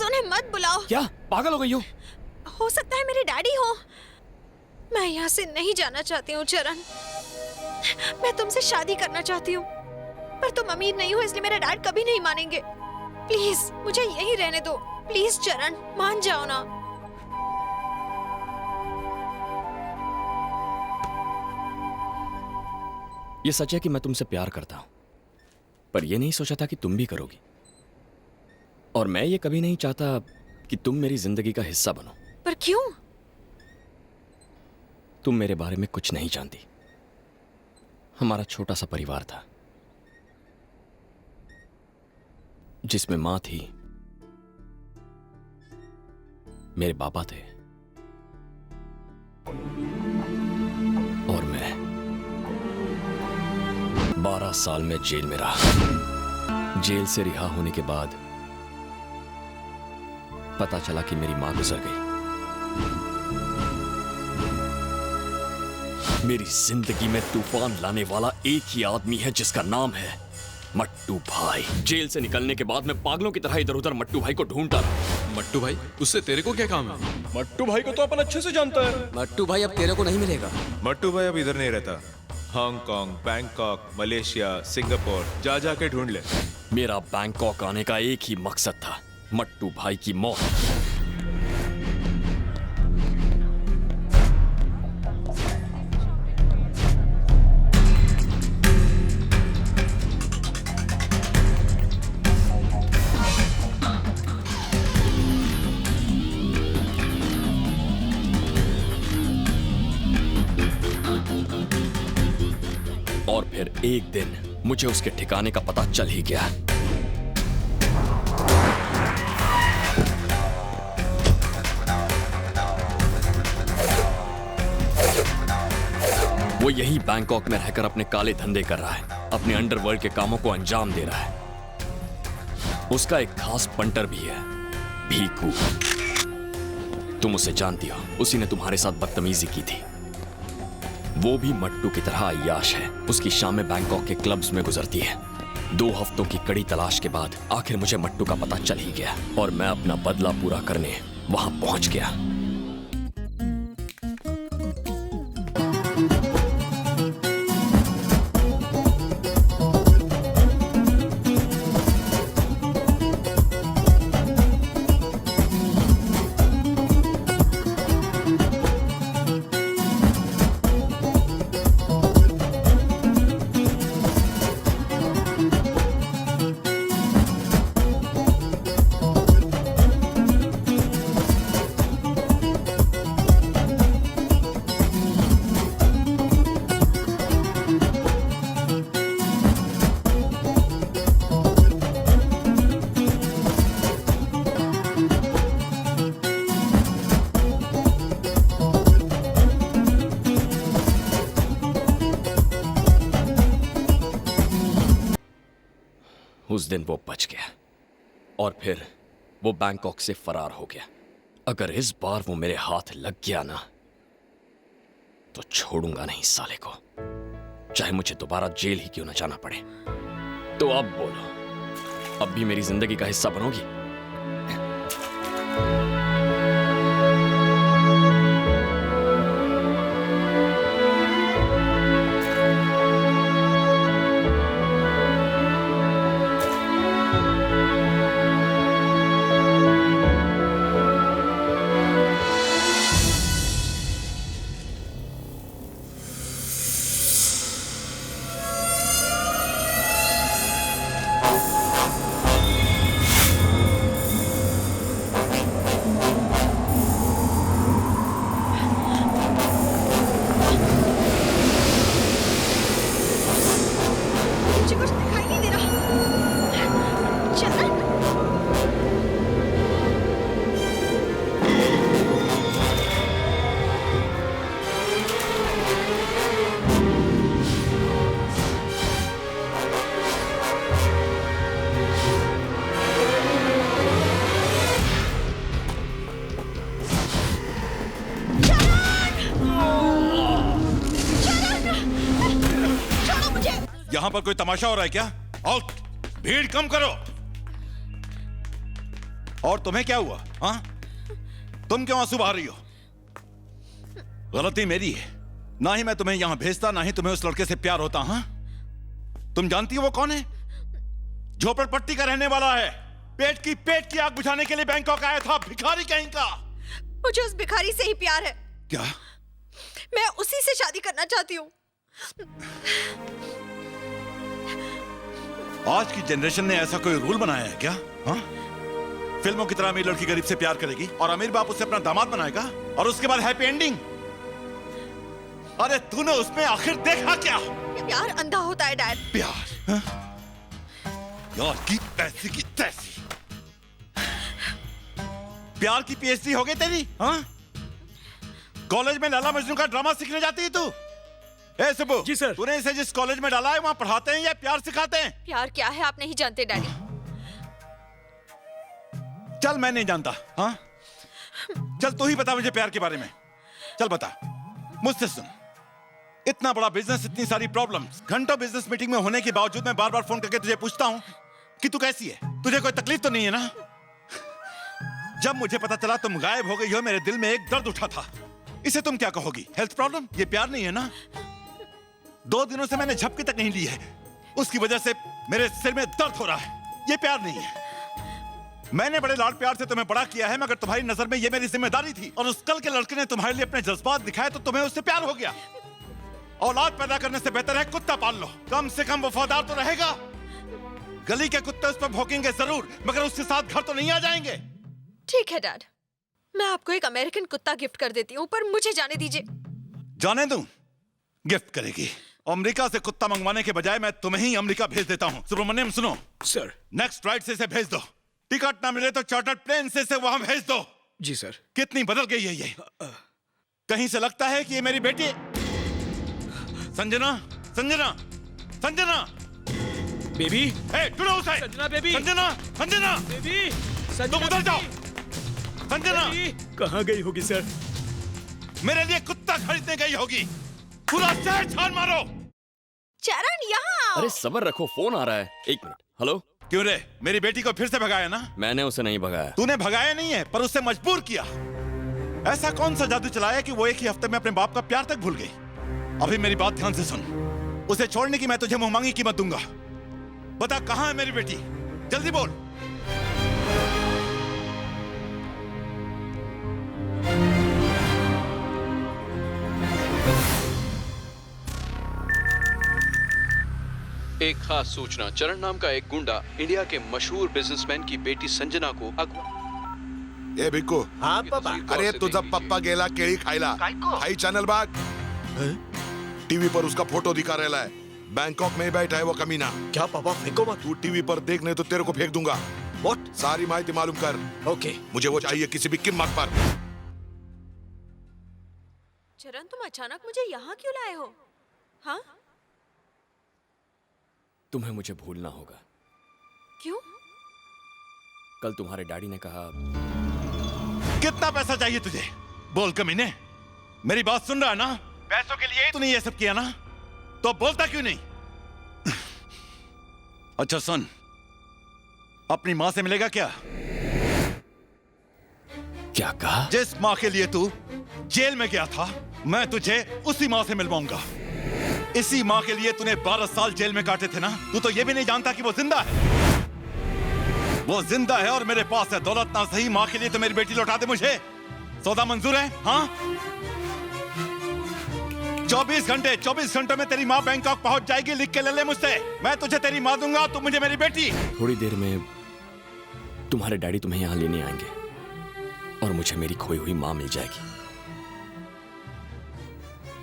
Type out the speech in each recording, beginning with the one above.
Please उन्हें मत बुलाओ। क्या पागल हो गई हो सकता है मेरे डैडी हो। मैं यहाँ से नहीं जाना चाहती हूँ चरण। मैं तुमसे शादी करना चाहती हूँ, पर तुम अमीर नहीं हो इसलिए मेरे डैड कभी नहीं मानेंगे। प्लीज मुझे यहीं रहने दो। प्लीज चरण मान जाओ ना। ये सच है कि मैं तुमसे प्यार करता हूं, पर यह नहीं सोचा था कि तुम भी करोगी। और मैं ये कभी नहीं चाहता कि तुम मेरी जिंदगी का हिस्सा बनो। पर क्यों? तुम मेरे बारे में कुछ नहीं जानती। हमारा छोटा सा परिवार था जिसमें मां थी, मेरे पापा थे और मैं 12 साल में जेल में रहा। जेल से रिहा होने के बाद पता चला कि मेरी मां गुजर गई। मेरी जिंदगी में तूफान लाने वाला एक ही आदमी है जिसका नाम है मट्टू भाई। जेल से निकलने के बाद मैं पागलों की तरह इधर उधर मट्टू भाई को ढूंढता रहा। मट्टू भाई, उससे तेरे को क्या काम है? मट्टू भाई को तो अपन अच्छे से जानता है। मट्टू भाई अब तेरे को नहीं मिलेगा। मट्टू भाई अब इधर नहीं रहता। हांगकांग, बैंकॉक, मलेशिया, सिंगापुर जा के ढूंढ ले। मेरा बैंकॉक आने का एक ही मकसद था, मट्टू भाई की मौत। और फिर एक दिन मुझे उसके ठिकाने का पता चल ही गया। वो यही बैंकॉक में रहकर अपने काले धंधे कर रहा है, अपने अंडरवर्ल्ड के कामों को अंजाम दे रहा है। उसका एक खास पंटर भी है, भीकू। तुम उसे जानती हो, उसी ने तुम्हारे साथ बदतमीजी की थी। वो भी मट्टू की तरह अय्याश है। उसकी शामें बैंकॉक के क्लब्स में गुजरती है। 2 हफ्तों की कड़ी तलाश के बाद आखिर मुझे मट्टू का पता चल ही गया और मैं अपना बदला पूरा करने वहां पहुंच गया। उस दिन वो बच गया और फिर वो बैंकॉक से फरार हो गया। अगर इस बार वो मेरे हाथ लग गया ना तो छोड़ूंगा नहीं साले को, चाहे मुझे दोबारा जेल ही क्यों ना जाना पड़े। तो अब बोलो, अब भी मेरी जिंदगी का हिस्सा बनोगी? मुझे कुछ दिखाई नहीं दे रहा। चरण यहाँ पर कोई तमाशा हो रहा है क्या? और भीड़ कम करो। और तुम्हें क्या हुआ? हाँ, तुम क्यों आंसू बहा रही हो? गलती मेरी है। ना ही मैं तुम्हें यहां भेजता, ना ही तुम्हें उस लड़के से प्यार होता। हाँ, तुम जानती हो वो कौन है? झोपड़पट्टी का रहने वाला है। पेट की आग बुझाने के लिए बैंकॉक आया था, भिखारी कहीं का। मुझे उस भिखारी से ही प्यार है। क्या? मैं उसी से शादी करना चाहती हूँ। आज की जनरेशन ने ऐसा कोई रूल बनाया है क्या? हाँ? फिल्मों की तरह अमीर लड़की गरीब से प्यार करेगी और अमीर बाप उससे अपना दामाद बनाएगा और उसके बाद हैप्पी एंडिंग। अरे तूने उसमें आखिर देखा क्या? प्यार अंधा होता है डैड। प्यार? हाँ? यार की पैसे की तैसी। प्यार की पीएचडी हो गई तेरी? हाँ? कॉलेज में लाला मजनू का ड्रामा सीखने जाती है तू? ए सुबु, जी सर। तूने इसे जिस कॉलेज में डाला है वहां पढ़ाते हैं या प्यार सिखाते हैं? प्यार क्या है आप नहीं जानते डैडी। चल मैं नहीं जानता। हाँ, चल तू ही बता मुझे प्यार के बारे में। चल बता, मुझसे सुन। इतना बड़ा बिजनेस, इतनी सारी प्रॉब्लम्स, घंटों बिजनेस मीटिंग में होने के बावजूद मैं बार बार फोन करके तुझे पूछता हूं कि तू कैसी है, तुझे कोई तकलीफ तो नहीं है ना? जब मुझे पता चला तुम गायब हो गई हो, मेरे दिल में एक दर्द उठा था। इसे तुम क्या कहोगी? Health problem? ये प्यार नहीं है ना? 2 दिनों से मैंने झपकी तक नहीं ली है, उसकी वजह से मेरे सिर में दर्द हो रहा है। ये प्यार नहीं है। मैंने बड़े लाड प्यार से तुम्हें बड़ा किया है, मगर तुम्हारी नजर में ये मेरी जिम्मेदारी थी और उस कल के लड़के ने तुम्हारे लिए अपने जज्बात दिखाए तो तुम्हें उससे प्यार हो गया। औलाद पैदा करने से बेहतर है कुत्ता पाल लो, कम से कम वफादार तो रहेगा। गली के कुत्ते उस पर भौंकेंगे जरूर, मगर उसके साथ घर तो नहीं आ जाएंगे। ठीक है डैड, मैं आपको एक अमेरिकन कुत्ता गिफ्ट कर देती हूँ, पर मुझे जाने दीजिए। जाने दूं? गिफ्ट करेगी? अमेरिका से कुत्ता मंगवाने के बजाय मैं तुम्हें ही अमेरिका भेज देता हूँ। सुब्रमण्यम सुनो सर। नेक्स्ट फ्लाइट से इसे भेज दो। टिकट ना मिले तो चार्टर्ड प्लेन से इसे वहां भेज दो। जी सर। कितनी बदल गई है ये। कहीं से लगता है कि ये मेरी बेटी संजना। संजना, संजना बेबी। ए ढूंढो उसे। संजना बेबी। संजना, संजना बेबी। तुम उधर जाओ। संजना कहाँ गई होगी सर? मेरे लिए कुत्ता खरीदने गई होगी। पूरा शहर छान मारो। चरण यहाँ। अरे सब्र रखो, फोन आ रहा है। 1 मिनट। हेलो। क्यों रे, मेरी बेटी को फिर से भगाया ना? मैंने उसे नहीं भगाया। तूने भगाया नहीं है, पर उससे मजबूर किया। ऐसा कौन सा जादू चलाया कि वो एक ही हफ्ते में अपने बाप का प्यार तक भूल गई? अभी मेरी बात ध्यान से सुन। उसे छोड़ने की मैं तुझे मुंहमांगी कीमत दूंगा। बता कहां है मेरी बेटी, जल्दी बोल। एक खास सूचना। चरण नाम का एक गुंडा इंडिया के मशहूर बिजनेसमैन की बेटी संजना को ए भिक्कू। हाँ पापा। अरे तुझा पप्पा गेला केळी खायला, हाई चैनल बाग। टीवी पर उसका फोटो दिखा रहा है। बैंकॉक में बैठा है वो कमीना। क्या पापा, फेंको मत। तू टीवी पर देख, नहीं तो तेरे को फेंक दूंगा। व्हाट? सारी माहिती मालूम कर। ओके। मुझे वो चाहिए किसी भी कीमत पर। चरण तुम अचानक मुझे यहाँ क्यों लाए हो? हाँ? तुम्हें मुझे भूलना होगा। क्यों? कल तुम्हारे डैडी ने कहा। कितना पैसा चाहिए तुझे? बोल कमीने, मेरी बात सुन रहा है ना? पैसों के लिए तूने ये सब किया ना, तो बोलता क्यों नहीं? अच्छा सुन, अपनी मां से मिलेगा क्या? क्या कहा? जिस मां के लिए तू जेल में गया था, मैं तुझे उसी मां से मिलवाऊंगा। इसी मां के लिए तूने 12 साल जेल में काटे थे ना? तू तो ये भी नहीं जानता कि वो जिंदा है। वो जिंदा है और मेरे पास है दौलत ना सही। मां के लिए तो मेरी बेटी लौटा दे मुझे। सौदा मंजूर है? हाँ? 24 घंटों में तेरी माँ बैंकॉक पहुंच जाएगी। लिख के ले ले मुझसे। मैं तुझे तेरी माँ दूंगा, तू मुझे मेरी बेटी। थोड़ी देर में तुम्हारे डैडी तुम्हें यहाँ लेने आएंगे और मुझे मेरी खोई हुई माँ मिल जाएगी।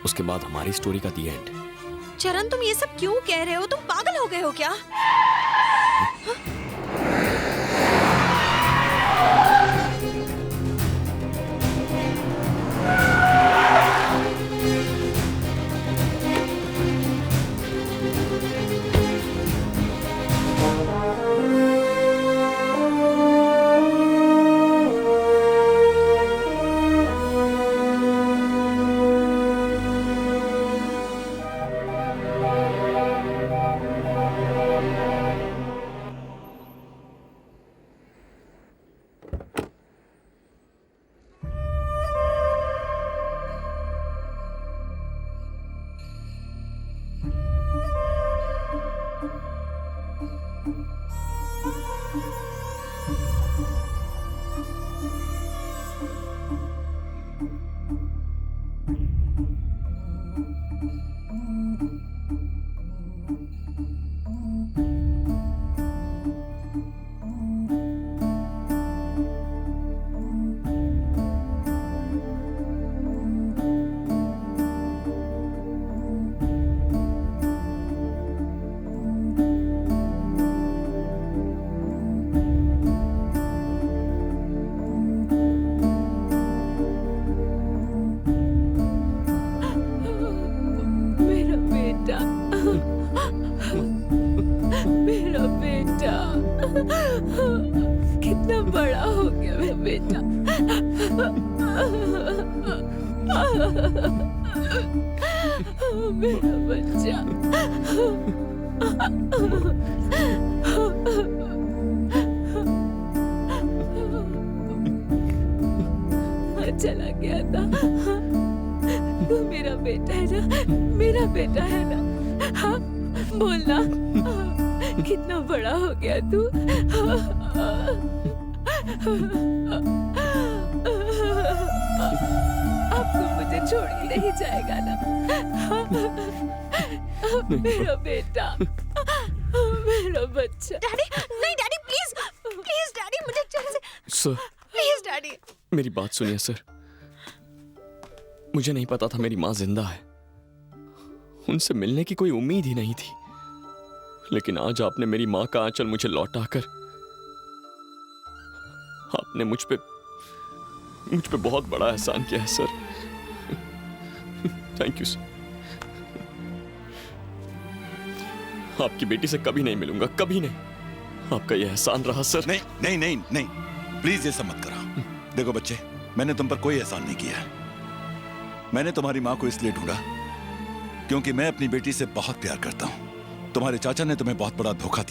उसके बाद हमारी स्टोरी का दी एंड। चरण तुम ये सब क्यों कह रहे हो? तुम पागल हो गए हो क्या? मेरा बच्चा। चला गया था। तू मेरा बेटा है ना, मेरा बेटा है ना। हाँ, बोलना कितना बड़ा हो गया तू। अब तू मुझे छोड़ के नहीं जाएगा ना। मेरा बेटा, मेरा बच्चा। डैडी, नहीं डैडी, प्लीज प्लीज डैडी, मुझे जल्द से सर, प्लीज डैडी। मेरी बात सुनिए सर। मुझे नहीं पता था मेरी माँ जिंदा है। उनसे मिलने की कोई उम्मीद ही नहीं थी। लेकिन आज आपने मेरी माँ का आंचल मुझे लौटाकर आपने मुझ पे बहुत बड़ा एहसान किया है सर। Thank you sir. आपकी बेटी से कभी नहीं मिलूंगा, कभी नहीं। आपका यह एहसान रहा सर। नहीं नहीं नहीं नहीं, प्लीज ये सब मत करो। देखो बच्चे, मैंने तुम पर कोई एहसान नहीं किया है। मैंने तुम्हारी माँ को इसलिए ढूंढा क्योंकि मैं अपनी बेटी से बहुत प्यार करता हूँ। तुम्हारे चाचा ने तुम्हें बहुत बड़ा धोखा दिया।